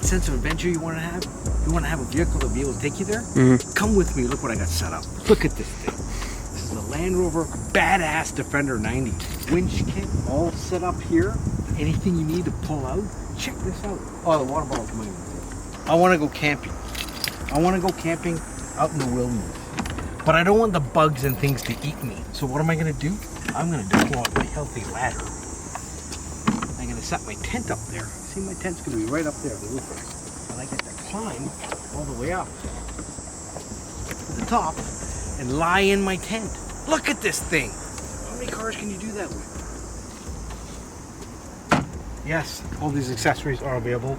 that sense of adventure you want to have? You want to have a vehicle to be able to take you there? Come with me, look what I got set up. Look at this thing. This is the Land Rover Badass Defender 90. Winch kit all set up here. Anything you need to pull out, check this out. Oh, the water bottle's mine. I want to go camping. I want to go camping out in the wilderness. But I don't want the bugs and things to eat me. So what am I going to do? I'm going to deploy my healthy ladder. I'm going to set my tent up there. See, my tent's going to be right up there, the roof. And I get to climb all the way up to the top and lie in my tent. Look at this thing. How many cars can you do that with? Yes, all these accessories are available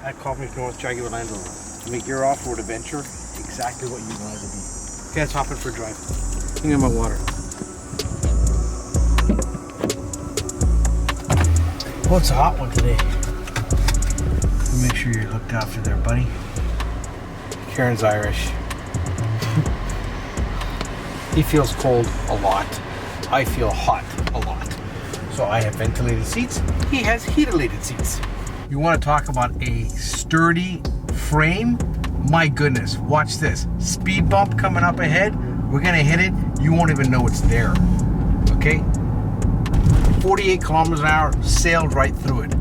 at Coffee North Jaguar Land Rover to make your off-road adventure exactly what you want it to be. Okay, let's hop in for a drive. Let me get my water. Well, it's a hot one today. Make sure you're looked after there, buddy. Karen's Irish. He feels cold a lot. I feel hot a lot. So I have ventilated seats. He has heated seats. You want to talk about a sturdy frame? My goodness, watch this. Speed bump coming up ahead. We're gonna hit it. You won't even know it's there. Okay? 48 kilometers an hour, sailed right through it.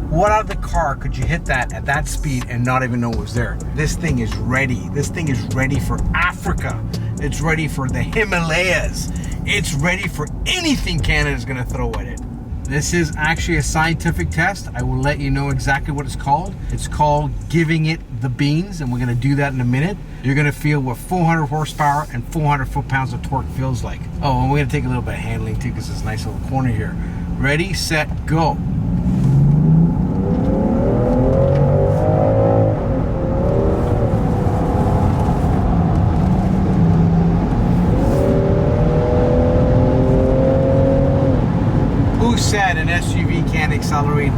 What other car could you hit that at that speed and not even know it was there? This thing is ready. This thing is ready for Africa. It's ready for the Himalayas. It's ready for anything Canada's gonna throw at it. This is actually a scientific test. I will let you know exactly what it's called. It's called giving it the beans, and we're gonna do that in a minute. You're gonna feel what 400 horsepower and 400 foot-pounds of torque feels like. Oh, and we're gonna take a little bit of handling too, because it's a nice little corner here. Ready, set, go. Who said an SUV can't accelerate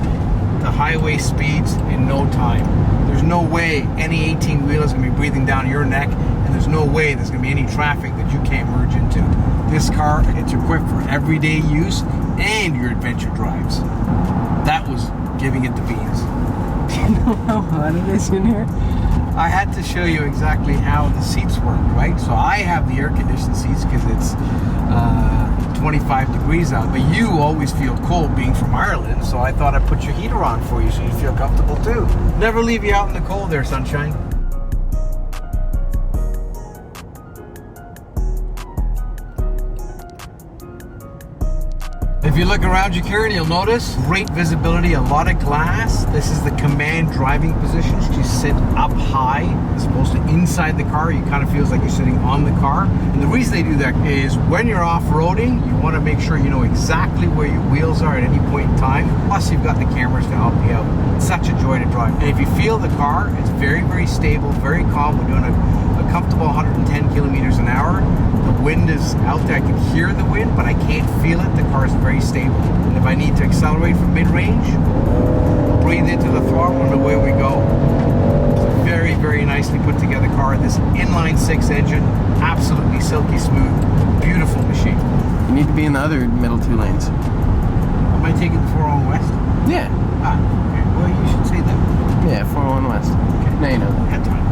the highway speeds in no time? There's no way any 18-wheeler is going to be breathing down your neck, and there's no way there's going to be any traffic that you can't merge into. This car, it's equipped for everyday use and your adventure drives. That was giving it the beans. Do you know how hot it is in here? I had to show you exactly how the seats work, right? So I have the air-conditioned seats because it's 25 degrees out, but you always feel cold being from Ireland, so I thought I'd put your heater on for you so you feel comfortable too. Never leave you out in the cold there, sunshine. If you look around you, Karen, you'll notice great visibility, a lot of glass. This is the command driving position. You sit up high as opposed to inside the car. You kind of feels like you're sitting on the car. And the reason they do that is when you're off-roading, you want to make sure you know exactly where your wheels are at any point in time. Plus, you've got the cameras to help you out. It's such a joy to drive. And if you feel the car, it's very, very stable, very calm. We're doing a comfortable 110 kilometers an hour. The wind is out there. I can hear the wind, but I can't feel it. The car is very stable. And if I need to accelerate from mid-range, breathe into the throttle and away we go. It's a very, very nicely put together car. This inline-6 engine, absolutely silky smooth, beautiful machine. You need to be in the other middle two lanes. Am I taking the 401 West? Yeah. Ah, okay. Well, you should say that. Yeah, 401 West. Okay. Now you know. Had time.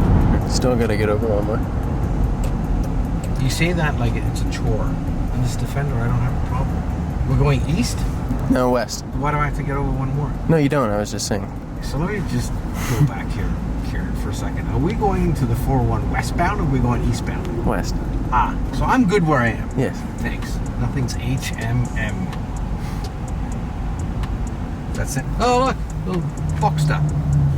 Still gotta get over one more. You say that like it's a chore. In this Defender, I don't have a problem. We're going east? No, west. Why do I have to get over one more? No, you don't. I was just saying. So let me just go back here, Karen, for a second. Are we going to the 401 westbound or are we going eastbound? West. Ah, so I'm good where I am. Yes. Thanks. Nothing's HMM. That's it. Oh, look. Little book stuff.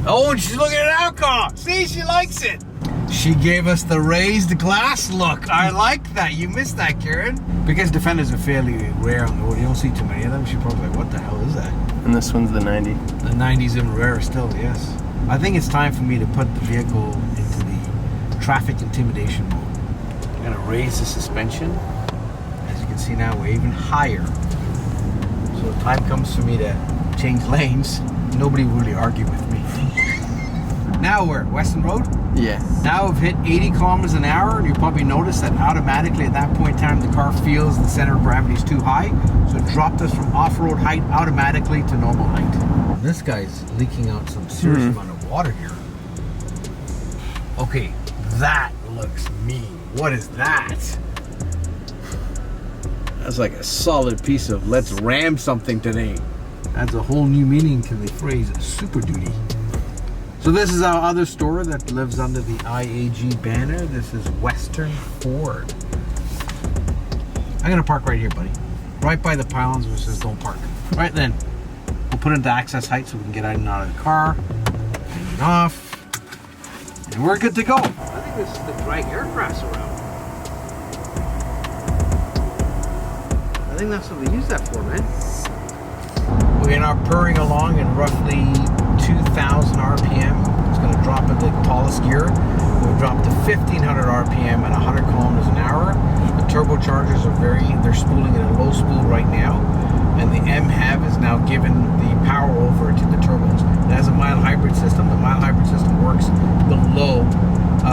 Oh, and she's looking at our car. See, she likes it. She gave us the raised glass look. I like that. You missed that, Karen. Because Defenders are fairly rare on the road. You don't see too many of them. She's probably like, what the hell is that? And this one's the 90. The 90's even rarer still, yes. I think it's time for me to put the vehicle into the traffic intimidation mode. I'm going to raise the suspension. As you can see now, we're even higher. So the time comes for me to change lanes. Nobody will really argue with me. Now we're at Weston Road. Yeah. Now we've hit 80 kilometers an hour, and you probably notice that automatically at that point in time the car feels the center of gravity is too high, so it dropped us from off-road height automatically to normal height. this guy's leaking out some serious amount of water here. Okay, that looks mean. What is that? That's like a solid piece of let's ram something today. Adds a whole new meaning to the phrase Super Duty. So this is our other store that lives under the IAG banner. This is Western Ford. I'm gonna park right here, buddy. Right by the pylons where it says don't park. Right then. We'll put it into access height so we can get in and out of the car. Turn it off. And we're good to go. I think this is to drag aircrafts around. I think that's what they use that for, man. We're now purring along in roughly 2,000 RPM. It's going to drop in the tallest gear. We'll drop to 1,500 RPM at 100 kilometers an hour. The turbochargers are they're spooling at a low spool right now. And the MHAV is now given the power over to the turbos. It has a mild hybrid system. The mild hybrid system works below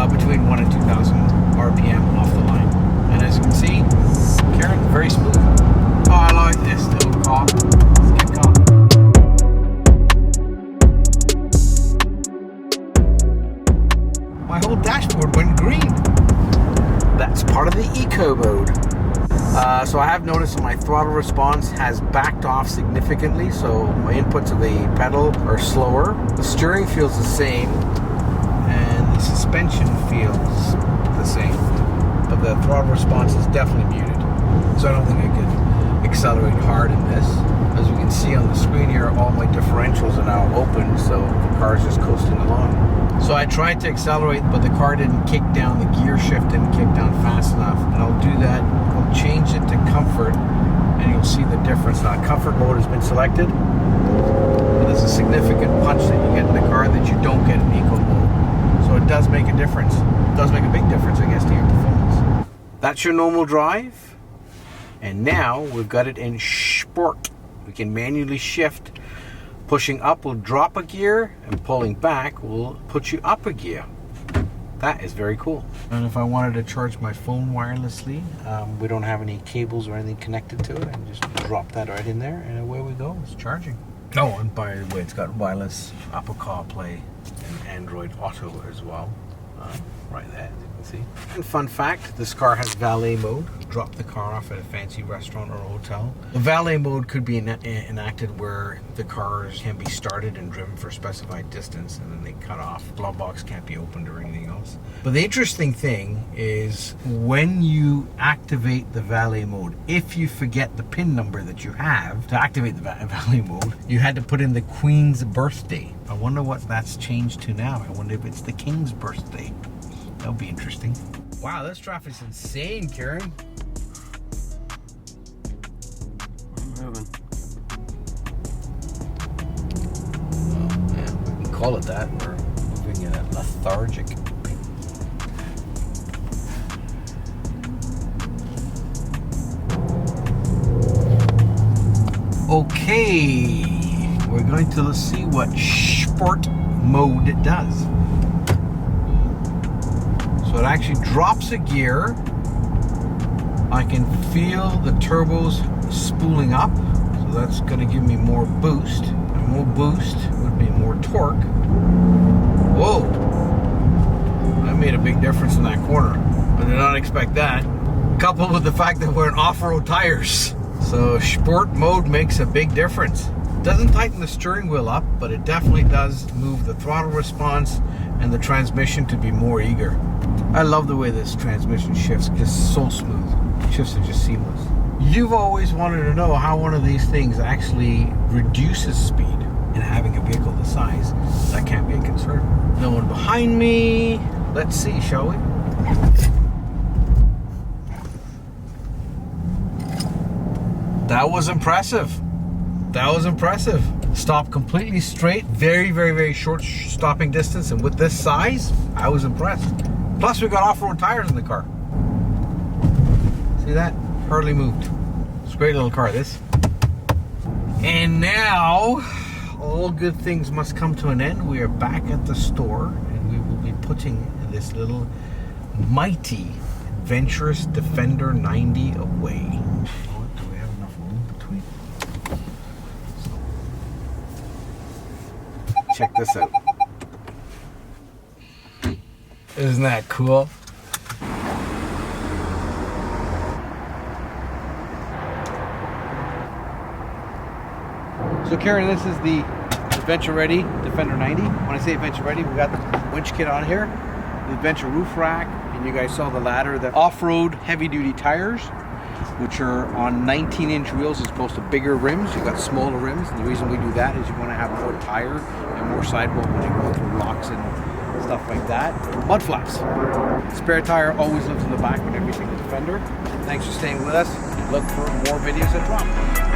between 1 and 2,000 RPM off the line. And as you can see, Karen, very smooth. Oh, I like this little car. Let's get going. My whole dashboard went green. That's part of the eco mode. So I have noticed that my throttle response has backed off significantly, so my inputs of the pedal are slower. The steering feels the same, and the suspension feels the same, but the throttle response is definitely muted. So I don't think I could accelerate hard in this. As you can see on the screen here, all my differentials are now open, so the car is just coasting along. So I tried to accelerate, but the car didn't kick down, the gear shift didn't kick down fast enough. And I'll do that, I'll change it to comfort, and you'll see the difference. Now, comfort mode has been selected, but there's a significant punch that you get in the car that you don't get in eco mode. So it does make a difference. It does make a big difference, I guess, to your performance. That's your normal drive. And now we've got it in sport. We can manually shift. Pushing up will drop a gear, and pulling back will put you up a gear. That is very cool. And if I wanted to charge my phone wirelessly, we don't have any cables or anything connected to it. I can just drop that right in there, and away we go. It's charging. Oh, and by the way, it's got wireless Apple CarPlay and Android Auto as well. Right there, as you can see. And fun fact, this car has valet mode. Drop the car off at a fancy restaurant or a hotel. The valet mode could be enacted where the cars can be started and driven for a specified distance, and then they cut off. Glove box can't be opened or anything else. But the interesting thing is when you activate the valet mode, if you forget the PIN number that you have to activate the valet mode, you had to put in the Queen's birthday. I wonder what that's changed to now. I wonder if it's the King's birthday. That'll be interesting. Wow, this traffic's insane, Karen. I'm moving. Oh, man, we can call it that. We're moving in a lethargic. Okay, we're going to see what sport mode does. So it actually drops a gear. I can feel the turbos spooling up, so that's going to give me more boost. And more boost would be more torque. Whoa! That made a big difference in that corner. I did not expect that. Coupled with the fact that we're in off-road tires. So sport mode makes a big difference. It doesn't tighten the steering wheel up, but it definitely does move the throttle response and the transmission to be more eager. I love the way this transmission shifts, just so smooth. Shifts are just seamless. You've always wanted to know how one of these things actually reduces speed, and having a vehicle this size, that can't be a concern. No one behind me. Let's see, shall we? That was impressive. That was impressive. Stopped completely straight, very, very, very short stopping distance, and with this size, I was impressed. Plus, we got off-road tires in the car. See that? Hardly moved. It's a great little car, this. And now, all good things must come to an end. We are back at the store, and we will be putting this little mighty, adventurous Defender 90 away. Do we have enough room between? check this out. Isn't that cool? So Karen, this is the Adventure Ready Defender 90. When I say Adventure Ready, we got the winch kit on here, the Adventure roof rack, and you guys saw the ladder, the off-road heavy-duty tires, which are on 19-inch wheels as opposed to bigger rims. You got smaller rims, and the reason we do that is you want to have more tire and more sidewall when you go through rocks and stuff like that. Mud flaps. Spare tire always lives in the back with every single Defender. Thanks for staying with us. Look for more videos that drop.